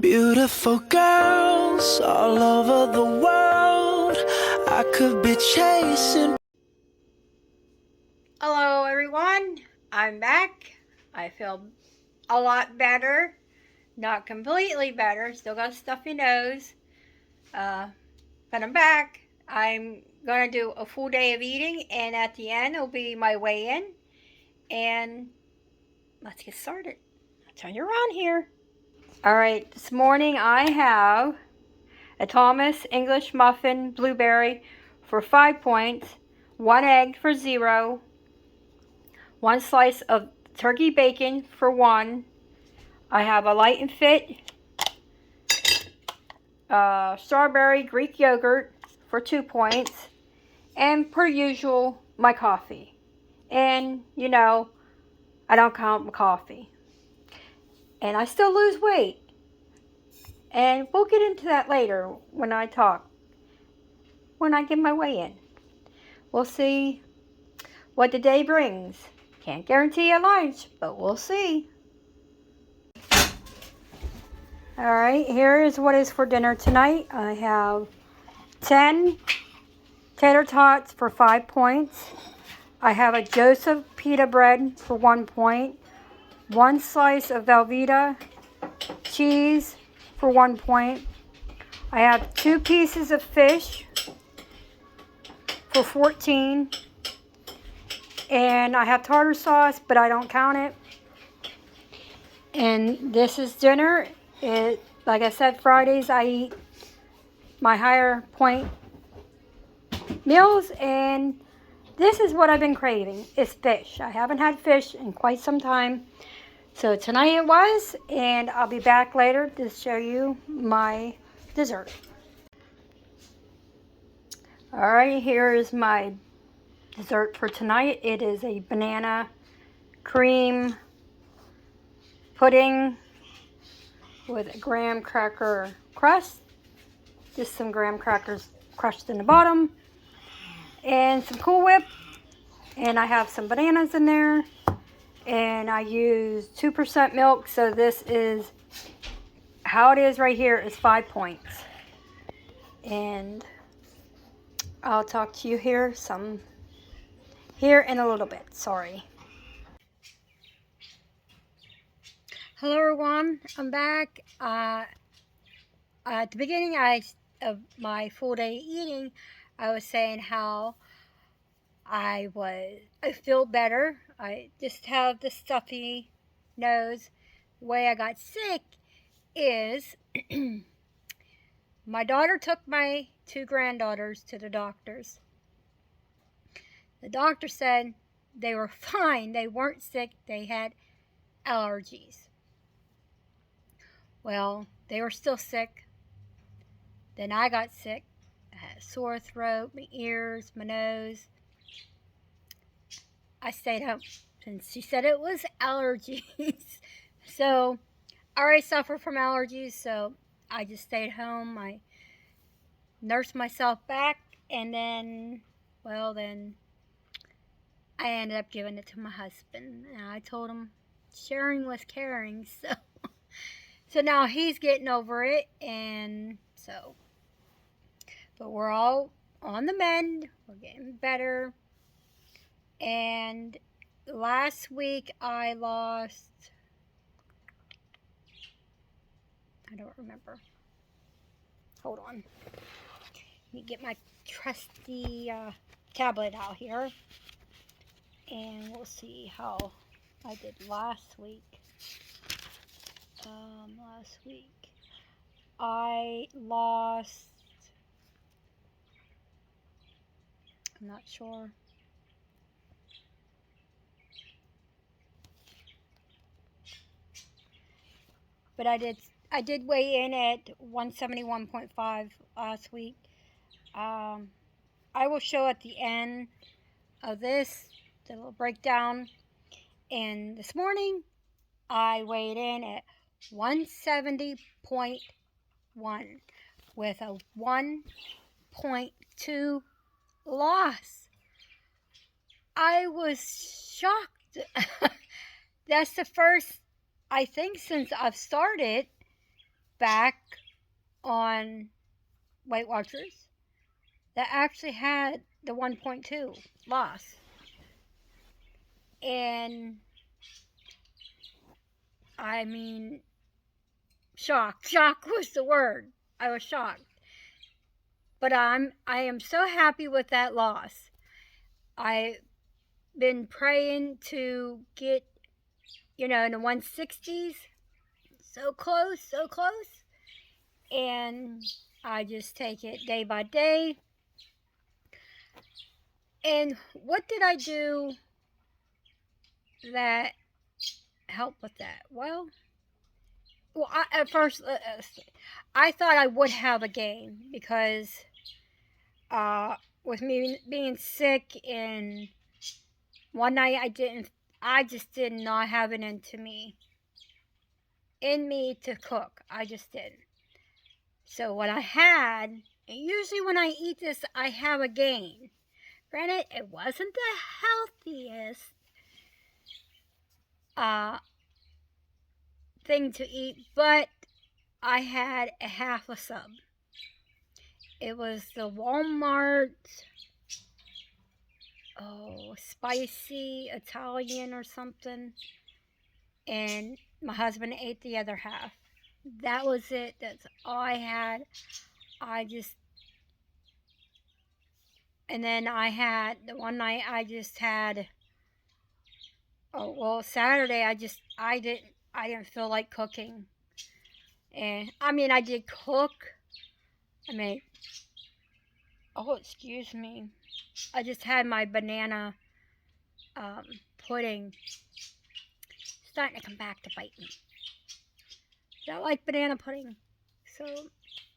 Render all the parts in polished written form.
Beautiful girls all over the world. I could be chasing. Hello everyone, I'm back. I feel a lot better. Not completely better, still got a stuffy nose. But I'm back. I'm gonna do a full day of eating, and at the end will be my weigh-in. And let's get started. I'll turn you around here. Alright, this morning I have a Thomas English muffin blueberry for 5 points, 1 egg for 0, 1 slice of turkey bacon for 1. I have a Light and Fit strawberry Greek yogurt for 2 points, and per usual, my coffee. And you know, I don't count my coffee. And I still lose weight. And we'll get into that later when I get my weigh in. We'll see what the day brings. Can't guarantee a lunch, but we'll see. Alright, here is what is for dinner tonight. I have 10 tater tots for 5 points. I have a Joseph pita bread for 1 point. 1 slice of Velveeta cheese for 1 point. I have 2 pieces of fish for 14. And I have tartar sauce, but I don't count it. And this is dinner. Like I said, Fridays I eat my higher point meals, and this is what I've been craving. It's fish. I haven't had fish in quite some time. So tonight it was, and I'll be back later to show you my dessert. Alright, here is my dessert for tonight. It is a banana cream pudding with a graham cracker crust. Just some graham crackers crushed in the bottom. And some Cool Whip. And I have some bananas in there. And I use 2% milk. So this is how it is right here is 5 points. And I'll talk to you here in a little bit. Sorry. Hello everyone, I'm back. At the beginning of my full day eating, I was saying how I feel better. I just have the stuffy nose. The way I got sick is my daughter took my 2 granddaughters to the doctors. The doctor said they were fine. They weren't sick. They had allergies. Well, they were still sick. Then I got sick. I had a sore throat, my ears, my nose. I stayed home since she said it was allergies. So I already suffer from allergies, so I just stayed home. I nursed myself back, and then I ended up giving it to my husband. And I told him sharing was caring, so now he's getting over it, and so, but we're all on the mend. We're getting better. And last week I lost, I don't remember. Hold on. Let me get my trusty tablet out here. And we'll see how I did last week. Last week I lost, I'm not sure. But I did weigh in at 171.5 last week. I will show at the end of this the little breakdown. And this morning I weighed in at 170.1 with a 1.2 loss. I was shocked. That's the first, I think, since I've started back on Weight Watchers that actually had the 1.2 loss. And I mean, shocked. Shock was the word. I was shocked. But I am so happy with that loss. I've been praying to get, in the 160s. So close, so close. And I just take it day by day. And what did I do that helped with that? Well, at first, I thought I would have a gain because with me being sick, and one night I just did not have it in me to cook. I just didn't. So what I had, and usually when I eat this, I have a gain. Granted, it wasn't the healthiest thing to eat, but I had a half a sub. It was the Walmart, spicy Italian or something, and my husband ate the other half. That was it. That's all I had. And then I had, the one night I just had, Saturday I didn't feel like cooking. And, I did cook. Excuse me. I just had my banana pudding. Starting to come back to bite me. I like banana pudding. So,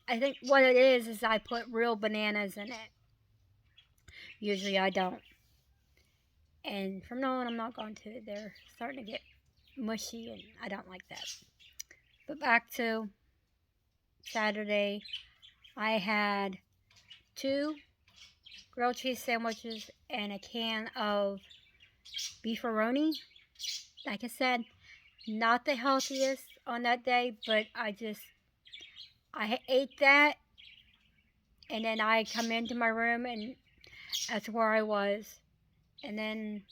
I think what it is I put real bananas in it. Usually I don't. And from now on, I'm not going to. They're starting to get mushy, and I don't like that. But back to Saturday, I had 2 grilled cheese sandwiches and a can of beefaroni. Like I said, not the healthiest on that day, but I ate that, and then I come into my room, and that's where I was. And then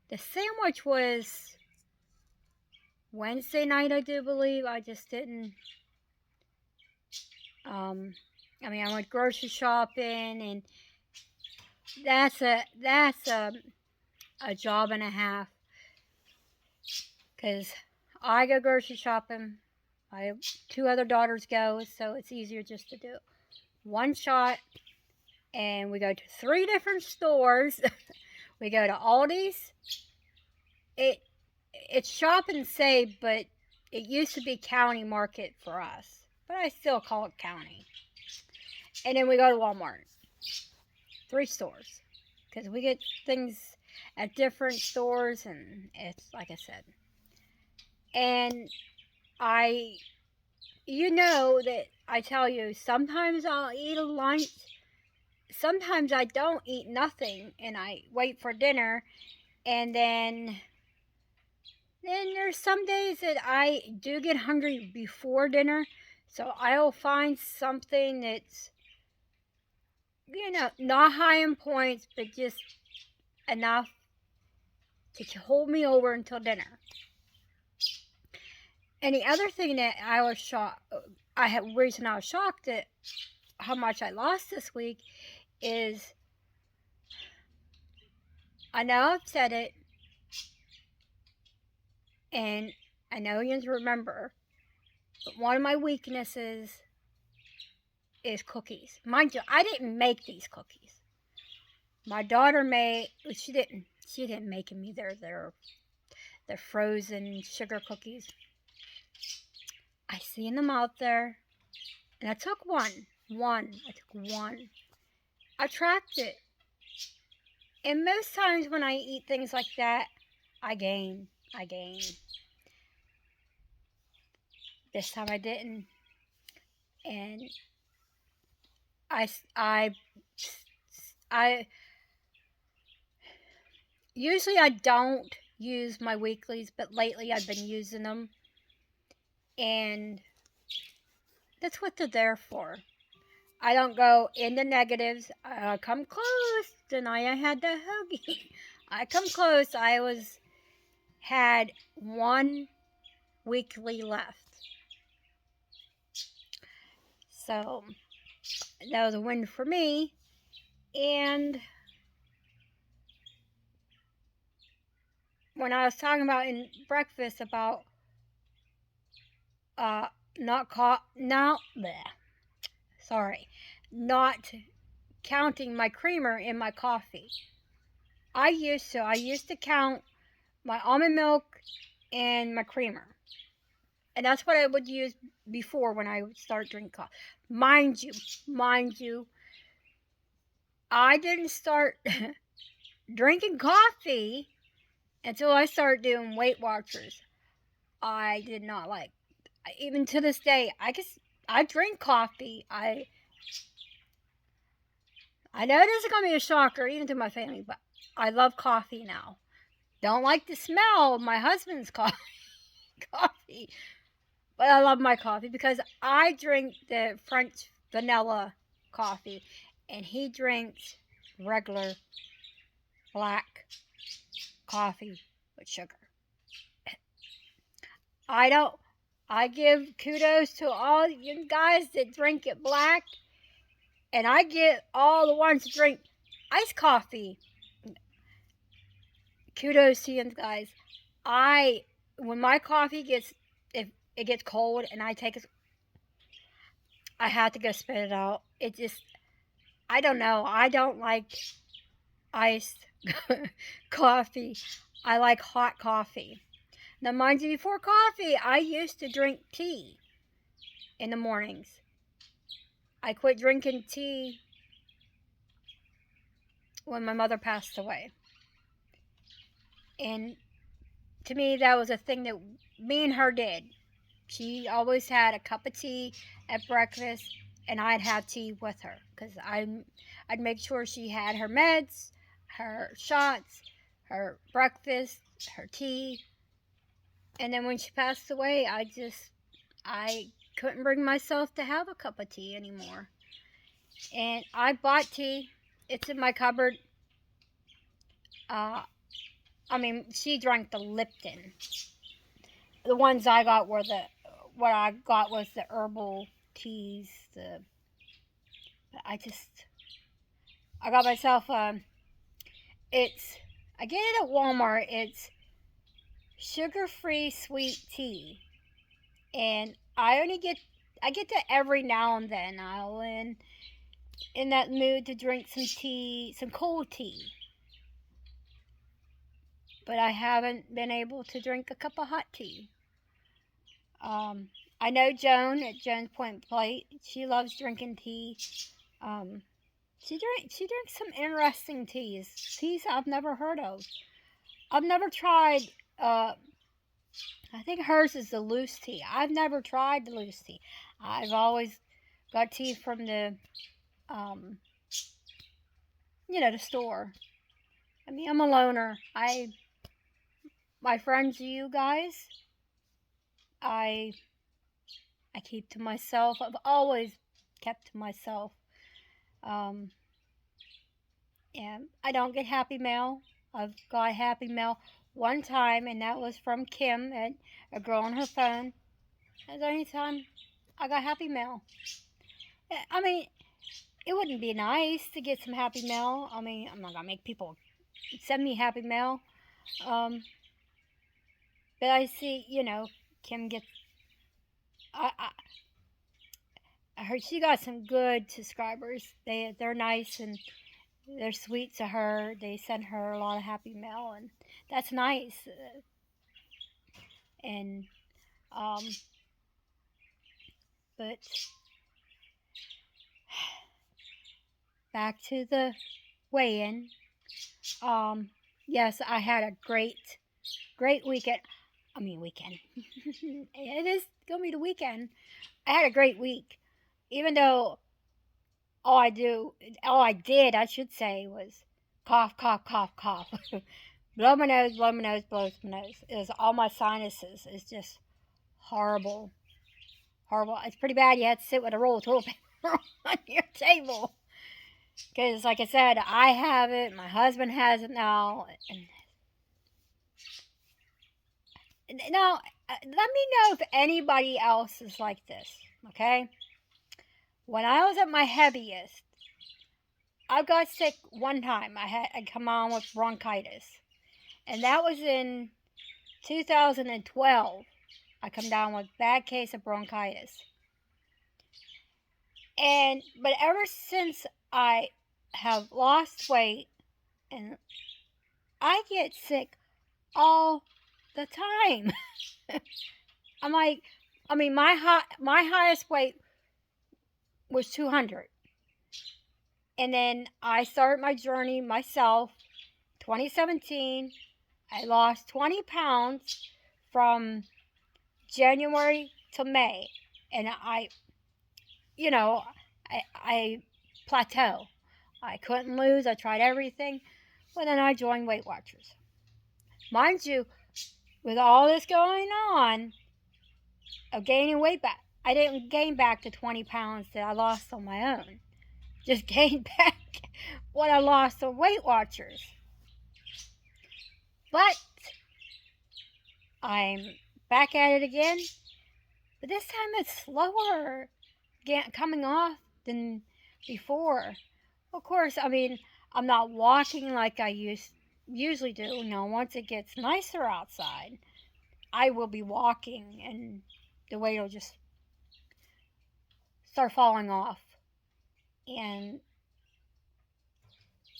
the sandwich was Wednesday night, I do believe. I just didn't. I went grocery shopping, and that's a job and a half. Because I go grocery shopping. I have 2 other daughters go, so it's easier just to do one shot. And we go to 3 different stores. We go to Aldi's. It's Shop and Save, but it used to be County Market for us. But I still call it County. And then we go to Walmart. 3 stores. Because we get things at different stores, and it's like I said. And that I tell you, sometimes I'll eat a lunch. Sometimes I don't eat nothing, and I wait for dinner. And then there's some days that I do get hungry before dinner. So I'll find something that's, not high in points, but just enough to hold me over until dinner. And the other thing that I was shocked, reason I was shocked at how much I lost this week is, I know I've said it, and I know you remember, but one of my weaknesses is cookies. Mind you, I didn't make these cookies. My daughter made, she didn't make them either. They're frozen sugar cookies. I seen them out there, and I took one. I tracked it. And most times when I eat things like that, I gain. This time I didn't. And I usually I don't use my weeklies, but lately I've been using them. And That's what they're there for. I don't go into negatives. I come close. Tonight I had the hoagie. I come close. Had one weekly left. So that was a win for me. And when I was talking about in breakfast about not counting my creamer in my coffee. I used to count my almond milk and my creamer. And that's what I would use before when I would start drinking coffee. Mind you, I didn't start drinking coffee until I started doing Weight Watchers. I did not like, even to this day, I drink coffee. I know this is going to be a shocker even to my family, but I love coffee now. Don't like the smell of my husband's coffee, but I love my coffee because I drink the French vanilla coffee, and he drinks regular black coffee with sugar. I give kudos to all you guys that drink it black, and I get all the ones that drink iced coffee. Kudos to you guys. When my coffee if it gets cold and I take it, I have to go spit it out. I don't know. I don't like iced coffee. I like hot coffee. Now, mind you, before coffee, I used to drink tea in the mornings. I quit drinking tea when my mother passed away. And to me, that was a thing that me and her did. She always had a cup of tea at breakfast, and I'd have tea with her because I'd make sure she had her meds, her shots, her breakfast, her tea. And then when she passed away, I couldn't bring myself to have a cup of tea anymore. And I bought tea. It's in my cupboard. She drank the Lipton. The ones I got what I got was the herbal teas. I got myself, I get it at Walmart. It's sugar-free sweet tea. And I get that every now and then. I'll in that mood to drink some tea, some cold tea. But I haven't been able to drink a cup of hot tea. I know Joan at Joan's Point Plate. She loves drinking tea. She drinks some interesting teas I've never heard of. I've never tried. I think hers is the loose tea. I've never tried the loose tea. I've always got tea from the store. I'm a loner. My friends, you guys, I keep to myself. I've always kept to myself. And I don't get happy mail. I've got happy mail one time, and that was from Kim, and a girl on her phone. That's the only time I got happy mail. It wouldn't be nice to get some happy mail. I'm not gonna make people send me happy mail. But I see, Kim gets. I heard she got some good subscribers. They're nice and they're sweet to her. They send her a lot of happy mail, and that's nice. But back to the weigh-in. Yes, I had a great weekend. Weekend. It is gonna be the weekend. I had a great week, even though all I did, I should say, was cough, cough, cough, cough. blow my nose, blow my nose, blow my nose. It was all my sinuses. It's just horrible. Horrible. It's pretty bad. You have to sit with a roll of toilet paper on your table. Because, like I said, I have it. My husband has it now. And now, let me know if anybody else is like this. Okay? When I was at my heaviest, I got sick one time. I'd come on with bronchitis. And that was in 2012. I come down with a bad case of bronchitis. But ever since I have lost weight, and I get sick all the time. My highest weight was 200. And then I started my journey myself, 2017. I lost 20 pounds from January to May. And I plateau. I couldn't lose. I tried everything. But then I joined Weight Watchers. Mind you, with all this going on of gaining weight back, I didn't gain back the 20 pounds that I lost on my own. Just gained back what I lost on Weight Watchers. But I'm back at it again. But this time it's slower coming off than before. Of course, I'm not walking like I usually do. Once it gets nicer outside, I will be walking and the weight will just start falling off. And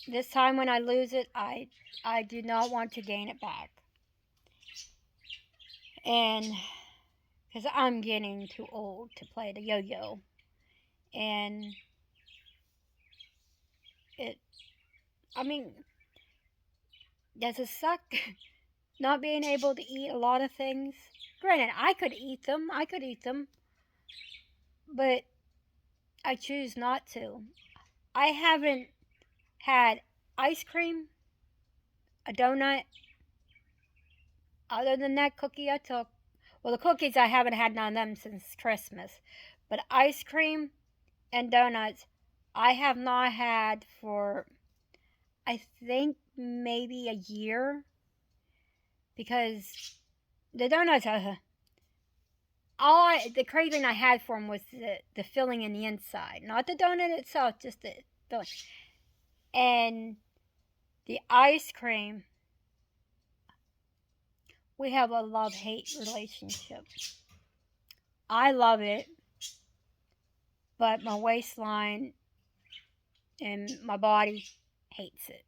this time when I lose it, I do not want to gain it back. And because I'm getting too old to play the yo-yo. And does it suck not being able to eat a lot of things? Granted, I could eat them, but I choose not to. I haven't had ice cream, a donut, other than that cookie I took. Well, the cookies, I haven't had none of them since Christmas. But ice cream and donuts, I have not had for, I think, maybe a year. Because the donuts, the craving I had for them was the filling in the inside. Not the donut itself, just the filling. And the ice cream, we have a love-hate relationship. I love it, but my waistline and my body hates it.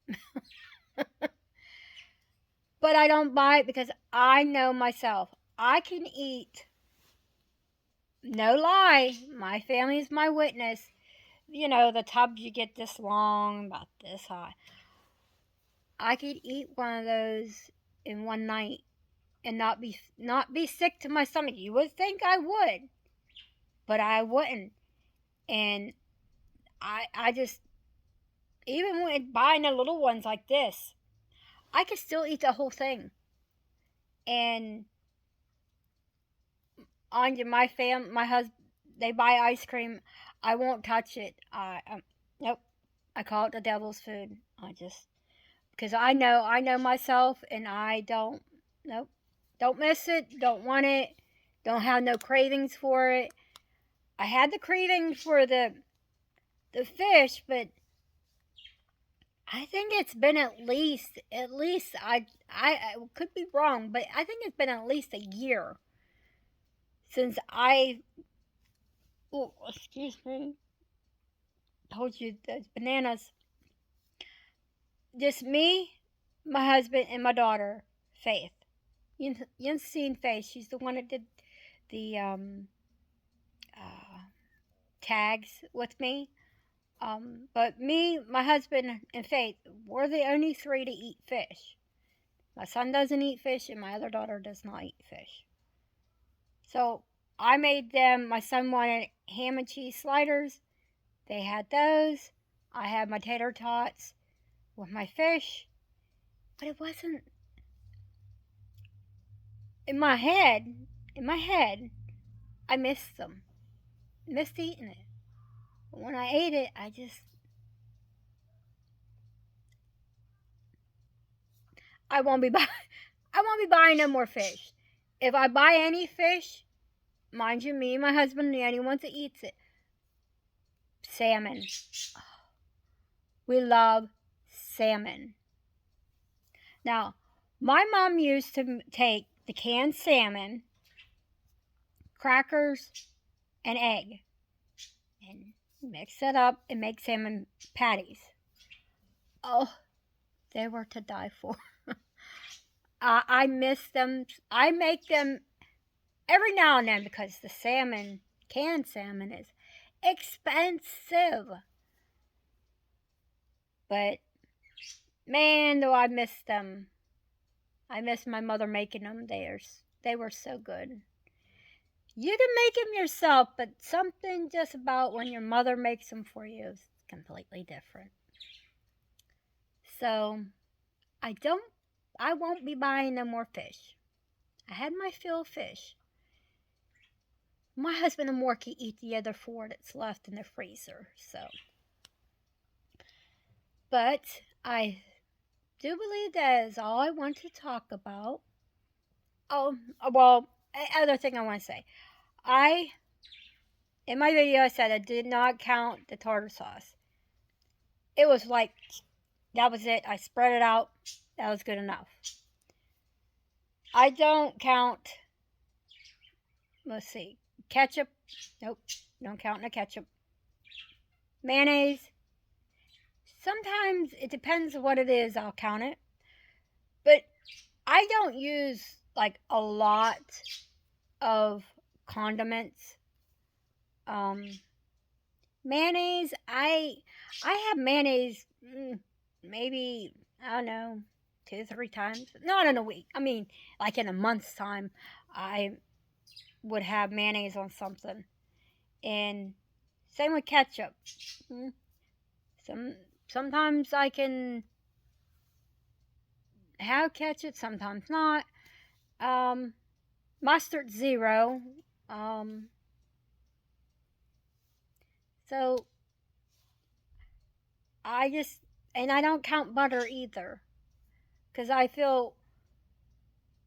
But I don't buy it because I know myself. I can eat, no lie, my family is my witness. The tubs you get this long, about this high. I could eat one of those in one night and not be sick to my stomach. You would think I would, but I wouldn't. And I just, even when buying the little ones like this, I could still eat the whole thing. And my husband, they buy ice cream. I won't touch it. Nope. I call it the devil's food. Because I know myself, and I don't miss it, don't want it, don't have no cravings for it. I had the craving for the fish, but I think it's been at least I could be wrong, but I think it's been at least a year since excuse me, told you those bananas. Just me, my husband, and my daughter, Faith. You've seen Faith. She's the one that did the tags with me. But me, my husband, and Faith, we're the only three to eat fish. My son doesn't eat fish, and my other daughter does not eat fish. So I made them. My son wanted ham and cheese sliders. They had those. I had my tater tots with my fish. But it wasn't... In my head, I missed them. missed eating it. But when I ate it, I won't be buy, I won't be buying no more fish. If I buy any fish, mind you, me and my husband, the only ones that eats it, salmon. We love salmon. Now, my mom used to take the canned salmon, crackers, and egg, and mix it up and make salmon patties. Oh, they were to die for. I miss them. I make them every now and then because the salmon, canned salmon, is expensive. But man, do I miss them. I miss my mother making them. They were so good. You can make them yourself, but something just about when your mother makes them for you is completely different. So, I won't be buying no more fish. I had my fill of fish. My husband and Morky eat the other 4 that's left in the freezer, so. But I do believe that is all I want to talk about. Oh, well, other thing I want to say. In my video, I said I did not count the tartar sauce. It was like, that was it. I spread it out. That was good enough. I don't count, let's see, ketchup. Nope, don't count no ketchup. Mayonnaise. Sometimes it depends on what it is, I'll count it. But I don't use like a lot of condiments. Mayonnaise, I have mayonnaise maybe, I don't know, 2 or 3 times. Not in a week. I mean, like in a month's time, I would have mayonnaise on something. And same with ketchup. Sometimes I can have ketchup, sometimes not. Mustard 0. So and I don't count butter either. Because I feel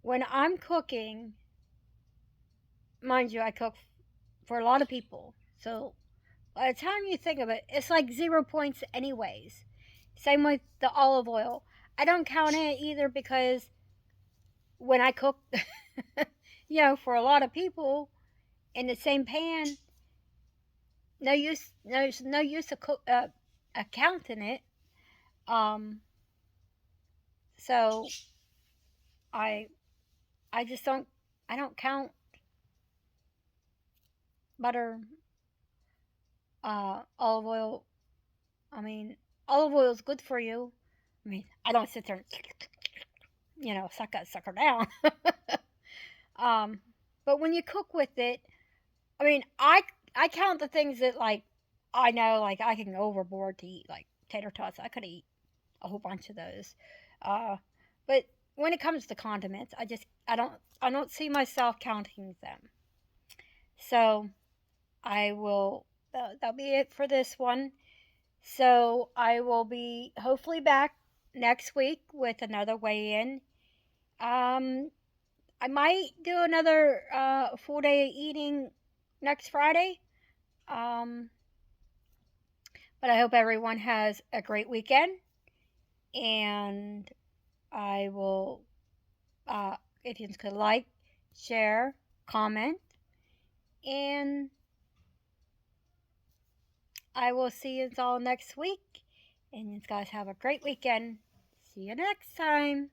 when I'm cooking, mind you, I cook for a lot of people. So by the time you think of it, it's like 0 points anyways. Same with the olive oil. I don't count it either because when I cook, for a lot of people in the same pan, there's no use of counting it. So I just don't count butter, olive oil. I mean, olive oil is good for you. I mean, I don't sit there and, suck her down. But when you cook with it, I mean, I count the things that, like, I know, like, I can go overboard to eat, like, tater tots. I could eat a whole bunch of those. But when it comes to condiments, I don't see myself counting them. So, that'll be it for this one. So, I will be hopefully back next week with another weigh-in. I might do another full day of eating next Friday. But I hope everyone has a great weekend. And I will, if you could like, share, comment, and I will see you all next week. And you guys have a great weekend. See you next time.